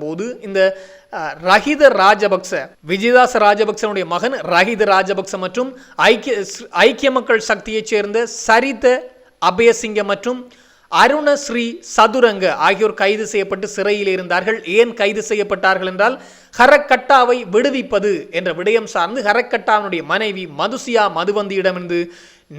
போது இந்த ரஹித ராஜபக்ச, விஜயதாச ராஜபக்சனுடைய மகன் ரஹித ராஜபக்ச மற்றும் ஐக்கிய மக்கள் சக்தியைச் சேர்ந்த சரித அபயசிங்க மற்றும் அருணஸ்ரீ சதுரங்க ஆகியோர் கைது செய்யப்பட்டு சிறையில் இருந்தார்கள். ஏன் கைது செய்யப்பட்டார்கள் என்றால், ஹரக்கட்டாவை விடுவிப்பது என்ற விடயம் சார்ந்து ஹரக்கட்டாவினுடைய மனைவி மதுசியா மதுவந்தியிடமிருந்து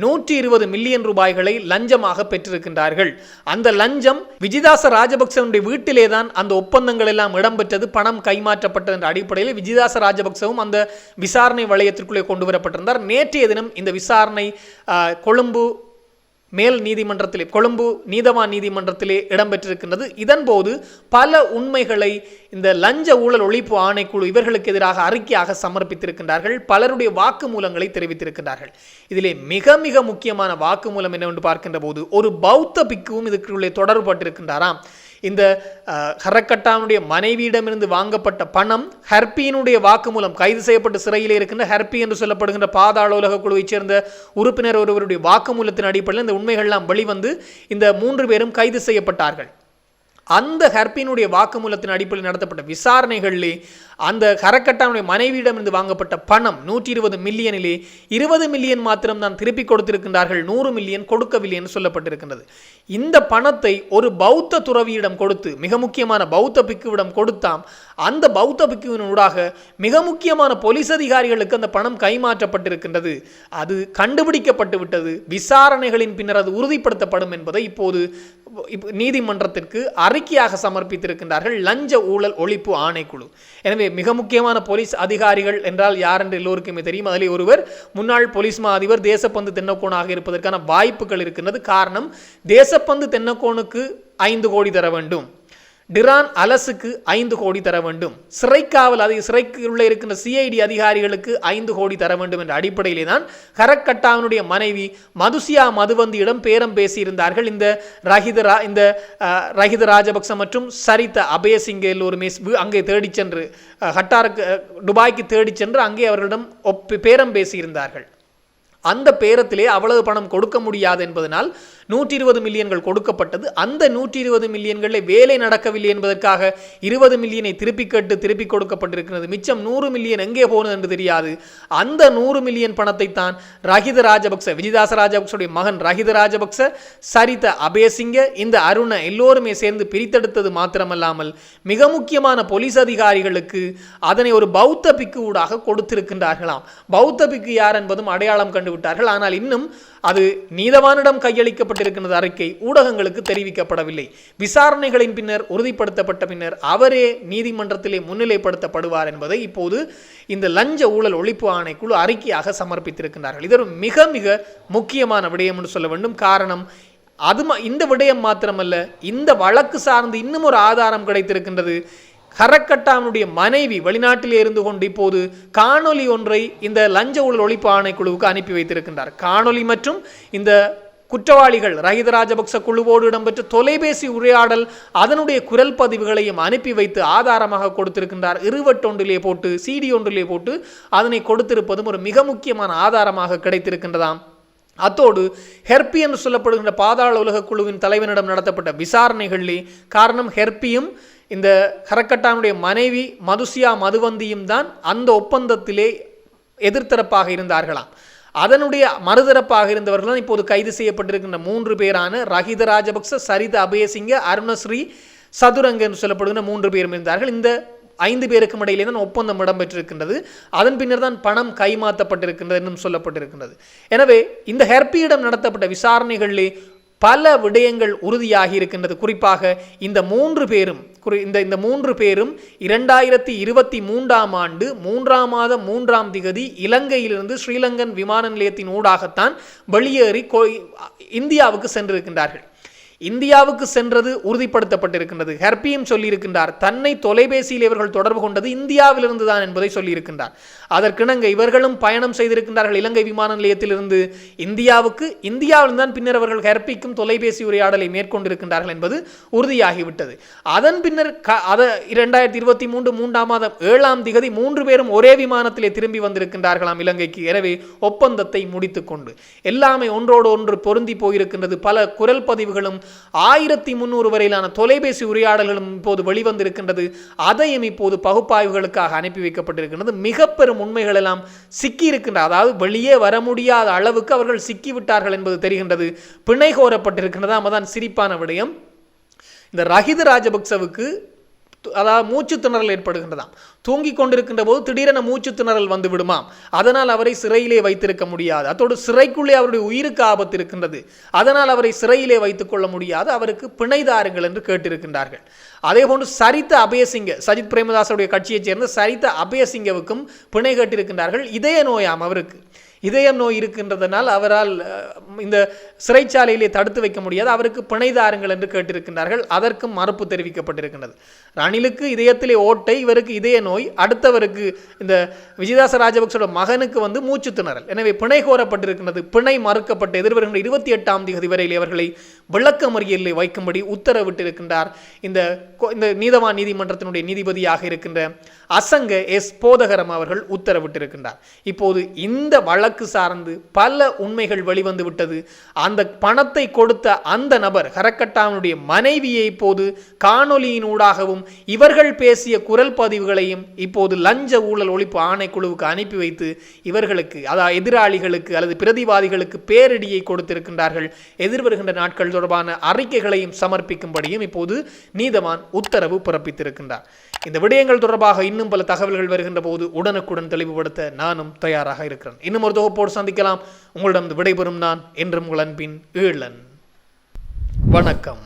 120 மில்லியன் ரூபாய்களை லஞ்சமாக பெற்றிருக்கின்றார்கள். அந்த லஞ்சம் விஜயதாச ராஜபக்சனுடைய வீட்டிலே தான் அந்த ஒப்பந்தங்கள் எல்லாம் இடம்பெற்றது, பணம் கைமாற்றப்பட்டது என்ற அடிப்படையில் விஜயதாச ராஜபக்சவும் அந்த விசாரணை வளையத்திற்குள்ளே கொண்டு வரப்பட்டிருந்தார். நேற்றைய தினம் இந்த விசாரணை கொழும்பு மேல் நீதிமன்றத்திலே, கொழும்பு நீதவான் நீதிமன்றத்திலே இடம்பெற்றிருக்கின்றது. இதன்போது பல உண்மைகளை இந்த லஞ்ச ஊழல் ஒழிப்பு ஆணைக்குழு இவர்களுக்கு எதிராக அறிக்கையாக சமர்ப்பித்திருக்கின்றார்கள். பலருடைய வாக்குமூலங்களை தெரிவித்திருக்கின்றார்கள். இதிலே மிக மிக முக்கியமான வாக்குமூலம் என்னவென்று பார்க்கின்ற போது, ஒரு பௌத்த பிக்குவும் இதற்குள்ளே தொடர்பட்டிருக்கின்றாராம். இந்த ஹரக்கட்டாவுடைய மனைவியிடமிருந்து வாங்கப்பட்ட பணம், ஹர்பியினுடைய வாக்குமூலம், கைது செய்யப்பட்டு சிறையிலே இருக்கின்ற ஹர்பி என்று சொல்லப்படுகின்ற பாதாள உலக குழுவைச் சேர்ந்த உறுப்பினர் ஒருவருடைய வாக்குமூலத்தின் அடிப்படையில் இந்த உண்மைகள்லாம் வெளிவந்து இந்த 3 பேரும் கைது செய்யப்பட்டார்கள். அந்த ஹர்பியினுடைய வாக்குமூலத்தின் அடிப்படையில் நடத்தப்பட்ட விசாரணைகளிலே அந்த ஹரக்கட்டாவுடைய மனைவியிடமிருந்து வாங்கப்பட்ட பணம் 120 மில்லியனிலே 20 மில்லியன் மாத்திரம் தான் திருப்பி கொடுத்திருக்கின்றார்கள், 100 மில்லியன் கொடுக்கவில்லை என்று சொல்லப்பட்டிருக்கின்றது. இந்த பணத்தை ஒரு பௌத்த துறவியிடம் கொடுத்து, மிக முக்கியமான பௌத்த பிக்குவிடம் கொடுத்தாம். அந்த பௌத்த பிக்குவினூடாக மிக முக்கியமான போலீஸ் அதிகாரிகளுக்கு அந்த பணம் கைமாற்றப்பட்டிருக்கின்றது. அது கண்டுபிடிக்கப்பட்டு விட்டது. விசாரணைகளின் பின்னர் அது உறுதிப்படுத்தப்படும் என்பதை இப்போது நீதிமன்றத்திற்கு அறிக்கையாக சமர்ப்பித்திருக்கின்றார்கள் லஞ்ச ஊழல் ஒழிப்பு ஆணைக்குழு. எனவே மிக முக்கியமான போலீஸ் அதிகாரிகள் என்றால் யார் என்று எல்லோருக்குமே தெரியும். அதில் ஒருவர் முன்னாள் போலீஸ் மா அதிபர் தேசப்பந்து தென்னக்கோனாக இருப்பதற்கான வாய்ப்புகள் இருக்கின்றது. காரணம், தேசப்பந்து தென்னக்கோனுக்கு 5 கோடி தர வேண்டும், டிரான் அலசுக்கு 5 கோடி தர வேண்டும், சிறைக்காவல் சிறைக்குள்ளே இருக்கின்ற சிஐடி அதிகாரிகளுக்கு 5 கோடி தர வேண்டும் என்ற அடிப்படையிலே தான் ஹரக்கட்டாவினுடைய மனைவி மதுசியா மதுவந்தியிடம் பேரம் பேசியிருந்தார்கள். இந்த ரஹித ராஜபக்ச மற்றும் சரித அபயசிங்க எல்லோருமே அங்கே தேடிச் சென்று, துபாய்க்கு தேடிச் சென்று அங்கே அவர்களிடம் பேரம் பேசியிருந்தார்கள். அந்த பேரத்திலே அவ்வளவு பணம் கொடுக்க முடியாது என்பதனால் 120 மில்லியன்கள் கொடுக்கப்பட்டது. அந்த 120 மில்லியன்களில் வேலை நடக்கவில்லை என்பதற்காக 20 மில்லியனை திருப்பி கொடுக்கப்பட்டிருக்கிறது. மிச்சம் 100 மில்லியன் எங்கே போனது என்று தெரியாது. அந்த 100 மில்லியன் பணத்தை தான் ரஹித ராஜபக்ச, விஜயதாச ராஜபக்சனுடைய மகன் ரஹித ராஜபக்ச, சரித அபயசிங்க, இந்த அருண எல்லோருமே சேர்ந்து பிரித்தெடுத்தது மாத்திரமல்லாமல் மிக முக்கியமான போலீஸ் அதிகாரிகளுக்கு அதனை ஒரு பௌத்த பிக்கு ஊடாக கொடுத்திருக்கின்றார்களாம். பௌத்த பிக்கு யார் என்பதும் அடையாளம் கண்டுவிட்டார்கள். ஆனால் இன்னும் அது நீதவானிடம் கையளிக்கப்பட்டிருக்கின்ற அறிக்கை ஊடகங்களுக்கு தெரிவிக்கப்படவில்லை. விசாரணைகளின் பின்னர் உறுதிப்படுத்தப்பட்ட பின்னர் அவரே நீதிமன்றத்திலே முன்னிலைப்படுத்தப்படுவார் என்பதை இப்போது இந்த லஞ்ச ஊழல் ஒழிப்பு ஆணைக்குழு அறிக்கையாக சமர்ப்பித்திருக்கின்றார்கள். இது ஒரு மிக மிக முக்கியமான விடயம் என்று சொல்ல வேண்டும். காரணம், இந்த விடயம் மாத்திரமல்ல, இந்த வழக்கு சார்ந்து இன்னும் ஒரு ஆதாரம் கிடைத்திருக்கின்றது. ஹரக்கட்டாவினுடைய மனைவி வெளிநாட்டிலே இருந்து கொண்டு இப்போது காணொலி ஒன்றை இந்த லஞ்ச ஊழல் ஒழிப்பு ஆணைக்குழுவுக்கு அனுப்பி வைத்திருக்கின்றார். காணொலி மற்றும் இந்த குற்றவாளிகள் ரஹித ராஜபக்ச குழுவோடு இடம்பெற்ற தொலைபேசி உரையாடல், அதனுடைய குரல் பதிவுகளையும் அனுப்பி வைத்து ஆதாரமாக கொடுத்திருக்கின்றார். இருவட்டொன்றிலே போட்டு, CD ஒன்றிலே போட்டு அதனை கொடுத்திருப்பதும் ஒரு மிக முக்கியமான ஆதாரமாக கிடைத்திருக்கின்றதாம். அத்தோடு ஹெர்பி என்று சொல்லப்படுகின்ற பாதாள உலக குழுவின் தலைவனிடம் நடத்தப்பட்ட விசாரணைகளிலே, காரணம் ஹெர்பியும் இந்த ஹரக்கட்டானுடைய மனைவி மதுசியா மதுவந்தியும் தான் அந்த ஒப்பந்தத்திலே எதிர்த்தரப்பாக இருந்தார்களாம். அதனுடைய மறுதரப்பாக இருந்தவர்கள் தான் இப்போது கைது செய்யப்பட்டிருக்கின்ற 3 பேரான ரஹித ராஜபக்ச, சரித அபயசிங்க, அருணஸ்ரீ சதுரங்க என்று சொல்லப்படுகின்ற 3 பேரும் இருந்தார்கள். இந்த 5 பேருக்கும் இடையிலே தான் ஒப்பந்தம் இடம்பெற்றிருக்கின்றது. அதன் பின்னர் தான் பணம் கைமாற்றப்பட்டிருக்கின்றது என்றும் சொல்லப்பட்டிருக்கின்றது. எனவே இந்த ஹெர்பியிடம் நடத்தப்பட்ட விசாரணைகளிலே பல விடயங்கள் உறுதியாகி இருக்கின்றது. குறிப்பாக இந்த 3 பேரும் 2023ஆம் ஆண்டு 3ஆம் மாதம் 3ஆம் திகதி இலங்கையிலிருந்து ஸ்ரீலங்கன் விமான நிலையத்தின் ஊடாகத்தான் வெளியேறி இந்தியாவுக்கு சென்றிருக்கின்றார்கள். இந்தியாவுக்கு சென்றது உறுதிப்படுத்தப்பட்டிருக்கின்றது. ஹெர்பியும் சொல்லியிருக்கின்றார், தன்னை தொலைபேசியில் இவர்கள் தொடர்பு கொண்டது இந்தியாவிலிருந்து தான் என்பதை சொல்லியிருக்கின்றார். அதற்கிணங்க இவர்களும் பயணம் செய்திருக்கின்றார்கள் இலங்கை விமான நிலையத்திலிருந்து இந்தியாவுக்கு. இந்தியாவிலிருந்து தான் பின்னர் அவர்கள் ஹெர்பிக்கும் தொலைபேசி உரையாடலை மேற்கொண்டிருக்கின்றார்கள் என்பது உறுதியாகிவிட்டது. அதன் பின்னர் 2023 3ஆம் மாதம் 7ஆம் திகதி 3 பேரும் ஒரே விமானத்திலே திரும்பி வந்திருக்கின்றார்களாம் இலங்கைக்கு. எனவே ஒப்பந்தத்தை முடித்துக்கொண்டு எல்லாமே ஒன்றோடு ஒன்று பொருந்தி போயிருக்கின்றது. பல குரல் பதிவுகளும் 1300 வரையிலான தொலைபேசி உரையாடல்களும் இப்போது வெளிவந்திருக்கின்றது. அதையும் இப்போது பகுப்பாய்வுகளுக்காக அனுப்பி வைக்கப்பட்டிருக்கின்றது. மிக பெரும் உண்மைகள் எல்லாம் சிக்கியிருக்கின்ற, அதாவது வெளியே வர முடியாத அளவுக்கு அவர்கள் சிக்கிவிட்டார்கள் என்பது தெரிகின்றது. பிணை கோரப்பட்டிருக்கின்றது. அதான் சிரிப்பான விடயம். இந்த ரஹித ராஜபக்சவுக்கு அதாவது மூச்சு திணறல் ஏற்படுகின்றதாம். தூங்கிக் கொண்டிருக்கின்ற போது திடீரென மூச்சு திணறல் வந்து விடுமாம். அதனால் அவரை சிறையிலே வைத்திருக்க முடியாது. அதோடு சிறைக்குள்ளே அவருடைய உயிருக்கு ஆபத்து இருக்கின்றது. அதனால் அவரை சிறையிலே வைத்துக் கொள்ள முடியாது. அவருக்கு பிணைதாருங்கள் என்று கேட்டிருக்கின்றார்கள். அதே போன்று சரித்த அபயசிங்க, சஜித் பிரேமதாசருடைய கட்சியைச் சேர்ந்த சரித்த அபயசிங்கவுக்கும் பிணை கேட்டிருக்கின்றார்கள். இதய நோயாம் அவருக்கு. இதயம் நோய் இருக்கின்றதனால் அவரால் இந்த சிறைச்சாலையிலே தடுத்து வைக்க முடியாது. அவருக்கு பிணைதாருங்கள் என்று கேட்டிருக்கின்றார்கள். அதற்கும் மறுப்பு தெரிவிக்கப்பட்டிருக்கின்றது. ரணிலுக்கு இதயத்திலே ஓட்டை, இவருக்கு இதய நோய், அடுத்தவருக்கு இந்த விஜயதாச ராஜபக்சோட மகனுக்கு மூச்சு திணறல். எனவே பிணை கோரப்பட்டிருக்கின்றது. பிணை மறுக்கப்பட்டு எதிர்வருகின்ற 28ஆம் தேதி வரையில் அவர்களை விளக்கமறியலில் வைக்கும்படி உத்தரவிட்டிருக்கின்றார் இந்த நீதவான் நீதிமன்றத்தினுடைய நீதிபதியாக இருக்கின்ற அசங்க எஸ் போதகரம் அவர்கள் உத்தரவிட்டிருக்கின்றார். இப்போது இந்த வழக்கு சார்ந்து பல உண்மைகள் வெளிவந்து விட்டது. அந்த பணத்தை கொடுத்த அந்த நபர் ஹரக்கட்டாவினுடைய மனைவியை இப்போது காணொலியினூடாகவும் இவர்கள் பேசிய குரல் பதிவுகளையும் இப்போது லஞ்ச ஊழல் ஒழிப்பு ஆணைக்குழுவுக்கு அனுப்பி வைத்து இவர்களுக்கு, அதாவது எதிராளிகளுக்கு அல்லது பிரதிவாதிகளுக்கு பேரிடியை கொடுத்திருக்கின்றார்கள். எதிர்வருகின்ற நாட்கள் தொடர்பான அறிக்கைகளையும் சமர்ப்பிக்கும்படியும் இப்போது நீதவான் உத்தரவு பிறப்பித்திருக்கின்றார். இந்த விடயங்கள் தொடர்பாக இன்னும் பல தகவல்கள் வருகின்ற போது உடனுக்குடன் தெளிவுபடுத்த நானும் தயாராக இருக்கிறேன். இன்னும் ஒரு தொகுப்போடு சந்திக்கலாம். உங்களிடம் விடைபெறும் நான் என்றும் உங்கள் அன்பின் ஈழன். வணக்கம்.